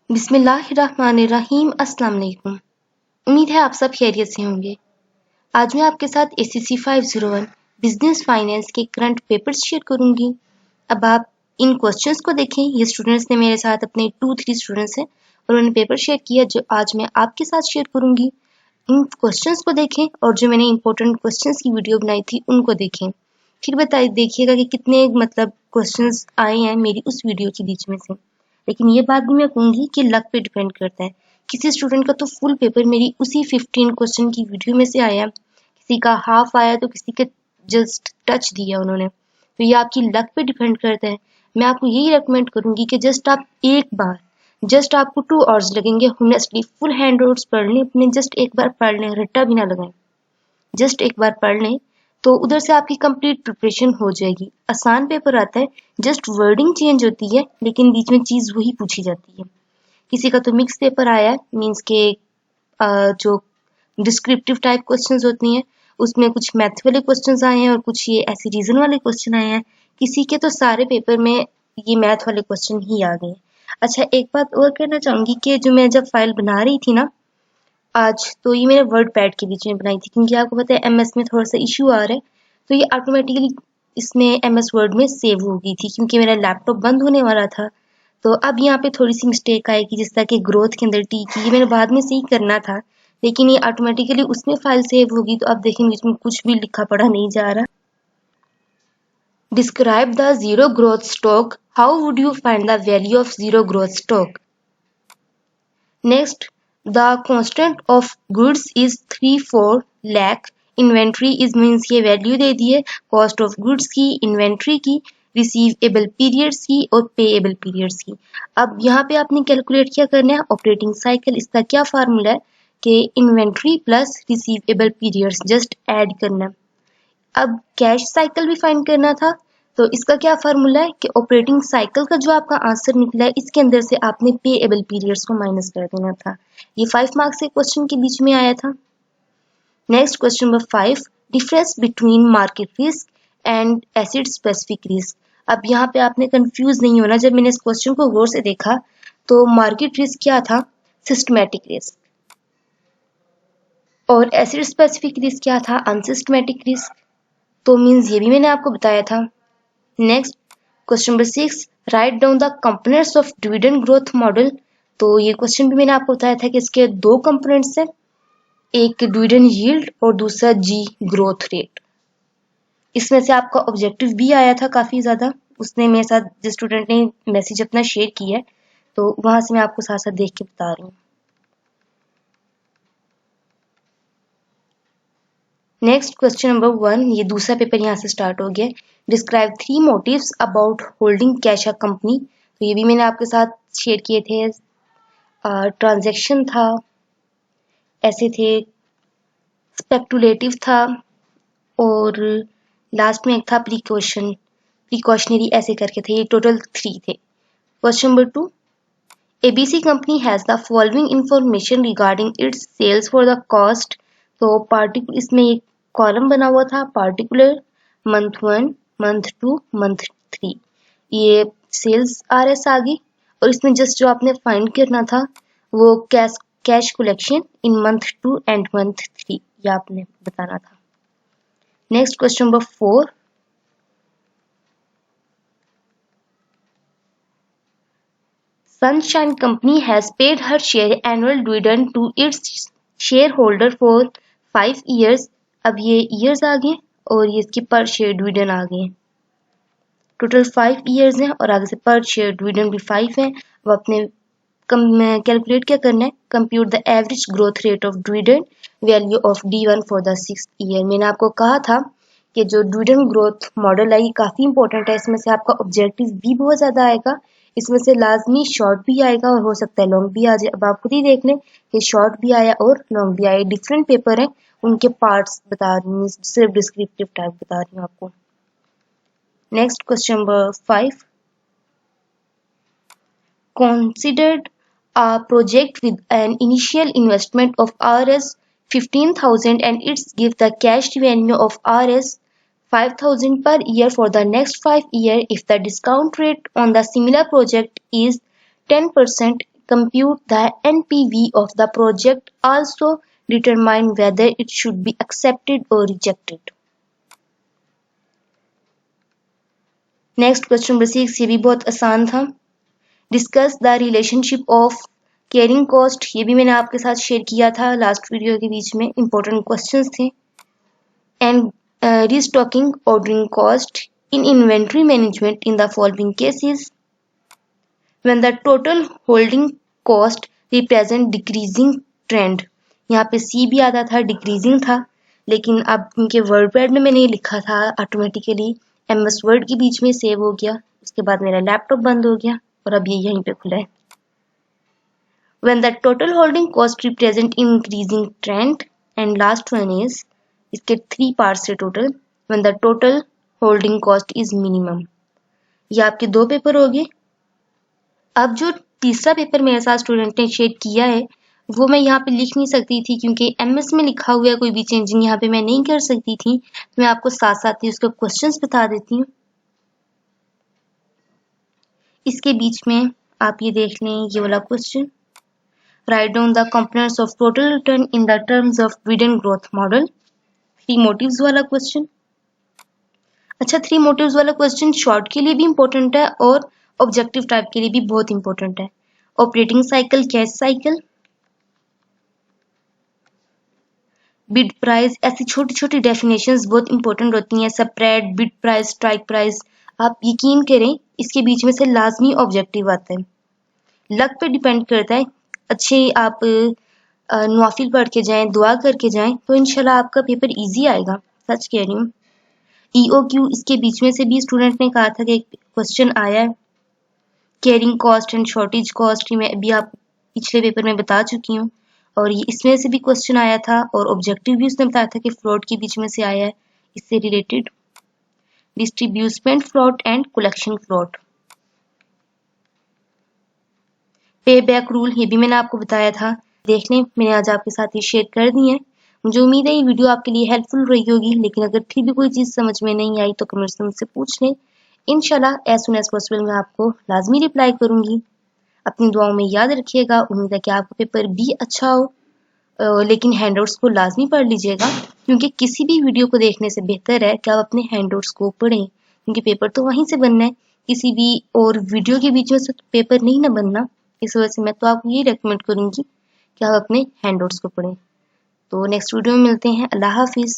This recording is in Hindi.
बिस्मिल्लाहिर्रहमानिर्रहीम। अस्सलाम वालेकुम। उम्मीद है आप सब खैरियत से होंगे। आज मैं आपके साथ एसएससी 501 बिजनेस फाइनेंस के करंट पेपर्स शेयर करूंगी। अब आप इन क्वेश्चंस को देखें। ये स्टूडेंट्स ने मेरे साथ अपने 2-3 स्टूडेंट्स हैं और उन्होंने पेपर शेयर किया जो आज मैं आपके साथ शेयर करूंगी। इन क्वेश्चंस को देखें और जो मैंने इंपॉर्टेंट क्वेश्चंस की वीडियो बनाई थी उनको देखें। फिर बताइए देखिएगा कि कितने क्वेश्चंस आए हैं मेरी उस वीडियो के बीच में से। लेकिन ये बात भी मैं कहूंगी कि लक पे डिपेंड करता है। किसी स्टूडेंट का तो फुल पेपर मेरी उसी 15 क्वेश्चन की वीडियो में से आया, किसी का हाफ आया तो किसी के जस्ट टच दिया उन्होंने। तो ये आपकी लक पे डिपेंड करता है। मैं आपको यही रेकमेंड करूंगी कि जस्ट आपको 2 आवर्स लगेंगे। ऑनेस्टली फुल हैंड आउट्स पढ़ लें अपने, जस्ट एक बार पढ़ लें, रट्टा भी ना लगाएं, जस्ट एक बार पढ़ लें तो उधर से आपकी कंप्लीट प्रिपरेशन हो जाएगी। आसान पेपर आता है, जस्ट वर्डिंग चेंज होती है लेकिन बीच में चीज वही पूछी जाती है। किसी का तो मिक्स पेपर आया है, मीन्स के जो डिस्क्रिप्टिव टाइप क्वेश्चंस होती हैं उसमें कुछ मैथ वाले क्वेश्चंस आए हैं और कुछ ये ऐसे रीजन वाले क्वेश्चन आए हैं। किसी के तो सारे पेपर में ये मैथ वाले क्वेश्चन ही आ गए। अच्छा, एक बात और कहना चाहूंगी कि जो मैं जब फाइल बना रही थी ना आज, तो ये मैंने वर्ड पैड के बीच में बनाई थी क्योंकि आपको पता है एमएस में थोड़ा सा इश्यू आ रहा है, तो ये ऑटोमेटिकली इसमें एमएस वर्ड में सेव हो गई थी क्योंकि मेरा लैपटॉप बंद होने वाला था। तो अब यहाँ पे थोड़ी सी मिस्टेक आएगी, जिस तरह के ग्रोथ के अंदर टी की, ये मैंने बाद में सही करना था लेकिन ये ऑटोमेटिकली उसमें फाइल सेव होगी। तो अब देखेंगे इसमें कुछ भी लिखा पढ़ा नहीं जा रहा। Describe the zero growth stock, how would you find the value of zero growth stock. Next, the constant of goods is 3-4 lakh, inventory is means ये वैल्यू दे दी है कॉस्ट ऑफ गुड्स की, इन्वेंट्री की, रिसीवेबल पीरियड्स की और पेएबल पीरियड्स की। अब यहाँ पे आपने कैलकुलेट क्या करना है, ऑपरेटिंग साइकिल। इसका क्या फार्मूला है कि inventory plus receivable periods just add करना। अब कैश साइकिल भी फाइंड करना था, तो इसका क्या फार्मूला है कि ऑपरेटिंग साइकिल का जो आपका आंसर निकला है इसके अंदर से आपने पेएबल पीरियड्स को माइनस कर देना था। ये 5 मार्क्स के क्वेश्चन के बीच में आया था। Next question number 5, difference between market risk and acid specific risk. अब यहाँ पे आपने कंफ्यूज नहीं होना। जब मैंने इस क्वेश्चन को गौर से देखा तो मार्केट रिस्क क्या था, सिस्टमैटिक रिस्क, और एसिड स्पेसिफिक रिस्क क्या था, अनसिस्टमैटिक रिस्क। तो मीन्स ये भी मैंने आपको बताया था। Next question number 6, right down the components of dividend growth model. तो ये क्वेश्चन भी मैंने आपको बताया था कि इसके 2 कंपोनेंट्स हैं, एक डिविडेंड यील्ड और दूसरा जी ग्रोथ रेट। इसमें से आपका ऑब्जेक्टिव भी आया था काफी ज्यादा, उसने मेरे साथ जिस स्टूडेंट ने मैसेज अपना शेयर किया है तो वहां से मैं आपको साथ साथ देख के बता रही हूँ। नेक्स्ट क्वेश्चन नंबर 1, ये दूसरा पेपर यहाँ से स्टार्ट हो गया। Describe 3 motives about holding cash a company. तो ये भी मैंने आपके साथ शेयर किए थे। ट्रांजैक्शन था, ऐसे थे, स्पेकुलेटिव था और लास्ट में एक था प्रिकॉशनरी, ऐसे करके थे। ये टोटल 3 थे। Question number 2, ABC company has the following information regarding its sales for the cost। तो पार्टिकुलर इसमें एक कॉलम बना हुआ था, पार्टिकुलर, मंथ 1, मंथ 2, मंथ 3, ये सेल्स RS आ गई। और इसमें जस्ट जो आपने फाइंड करना था वो cash collection in month 2 and month 3, ये आपने बताना था। Next question number 4, Sunshine Company has paid her share annual dividend to its shareholder for 5 years। अब ये years आ गए और ये इसकी पर शेयर डिविडेंड आ गए। टोटल 5 years हैं और आगे से पर शेयर डिविडेंड भी 5 हैं। अब अपने कैलकुलेट क्या करना है, compute the average growth rate of dividend value of D1 for the 6th year. मैंने आपको कहा था कि जो डिविडेंड ग्रोथ मॉडल है ये काफी इंपॉर्टेंट है। इसमें से आपका ऑब्जेक्टिव भी बहुत ज्यादा आएगा, इसमें से लाजमी शॉर्ट भी आएगा और हो सकता है लॉन्ग भी आ जाए। अब आप खुद ही देख लें कि शॉर्ट भी आया और लॉन्ग भी आया। डिफरेंट पेपर है, उनके पार्ट्स बता रही हूँ, सिर्फ डिस्क्रिप्टिव टाइप बता रही हूँ आपको। Next question number 5, considered a project with an initial investment of Rs 15,000 and it's give the cash revenue of Rs 5,000 per year for the next 5 years if the discount rate on the similar project is 10%, compute the NPV of the project, also determine whether it should be accepted or rejected. Next question number 6, ये भी बहुत आसान था. Discuss the relationship of carrying cost. ये भी मैंने आपके साथ शेयर किया था लास्ट वीडियो के बीच में. इंपॉर्टेंट क्वेश्चंस थे. And restocking ordering cost in inventory management in the following cases. When the total holding cost represent decreasing trend. यहाँ पे सी भी आता था, डिक्रीजिंग था, लेकिन अब उनके वर्ड पैड में मैंने लिखा था ऑटोमेटिकली. MS वर्ड के बीच में सेव हो गया. उसके बाद मेरा लैपटॉप बंद हो गया और अब ये यहीं पे खुला है. When the total holding cost represent increasing trend, and last one is, इसके 3 पार्ट्स है total. When the total holding cost is minimum. ये आपके 2 पेपर हो गए. अब जो तीसरा पेपर मेरे साथ स्टूडेंट ने शेयर किया है वो मैं यहाँ पे लिख नहीं सकती थी क्योंकि MS में लिखा हुआ है, कोई भी चेंजिंग यहाँ पे मैं नहीं कर सकती थी. तो मैं आपको साथ साथ ही उसके क्वेश्चंस बता देती हूँ. इसके बीच में आप ये देख लें, ये वाला question. Write down the components of total return in the terms of dividend growth model. 3 motives वाला क्वेश्चन. अच्छा, 3 मोटिव्स वाला क्वेश्चन शॉर्ट के लिए भी इंपॉर्टेंट है और ऑब्जेक्टिव टाइप के लिए भी बहुत इंपॉर्टेंट है. Operating cycle, cash cycle, bid price, ऐसी छोटी छोटी डेफिनेशंस बहुत इंपॉर्टेंट होती हैं. Spread, bid price, strike price. आप यकीन करें इसके बीच में से लाजमी ऑब्जेक्टिव आता है. लक पे डिपेंड करता है. अच्छे आप नवाफिल पढ़ के जाएं, दुआ करके जाएं तो इंशाल्लाह आपका पेपर इजी आएगा. सच कह रही हूँ. EOQ, इसके बीच में से भी स्टूडेंट ने कहा था कि एक क्वेश्चन आया है. Carrying cost and shortage cost, मैं अभी आप पिछले पेपर में बता चुकी हूँ. और ये इसमें से भी क्वेश्चन आया था और ऑब्जेक्टिव भी उसने बताया था कि फ्लॉट के बीच में से आया है इससे related. Disbursement float and collection float. Pay back rule, ये भी मैंने आपको बताया था. देख लें, मैंने आज आपके साथ ये शेयर कर दी है. मुझे उम्मीद है ये वीडियो आपके लिए हेल्पफुल रही होगी, लेकिन अगर फिर भी कोई चीज़ समझ में नहीं आई तो कमेंट्स में मुझसे पूछ लें. इंशाल्लाह एज सुन एज पॉसिबल मैं आपको लाजमी रिप्लाई करूंगी. अपनी दुआओं में याद रखिएगा. उम्मीद है कि आपका पेपर भी अच्छा हो, लेकिन हैंडआउट्स को लाजमी पढ़ लीजिएगा क्योंकि किसी भी वीडियो को देखने से बेहतर है कि आप अपने हैंडआउट्स को पढ़ें क्योंकि पेपर तो वहीं से बनना है. किसी भी और वीडियो के बीच में से पेपर नहीं ना बनना. इस वजह से मैं तो आपको यही रेकमेंड करूंगी कि आप अपने हैंडआउट्स को पढ़ें. तो नेक्स्ट वीडियो में मिलते हैं. अल्लाह हाफिज़.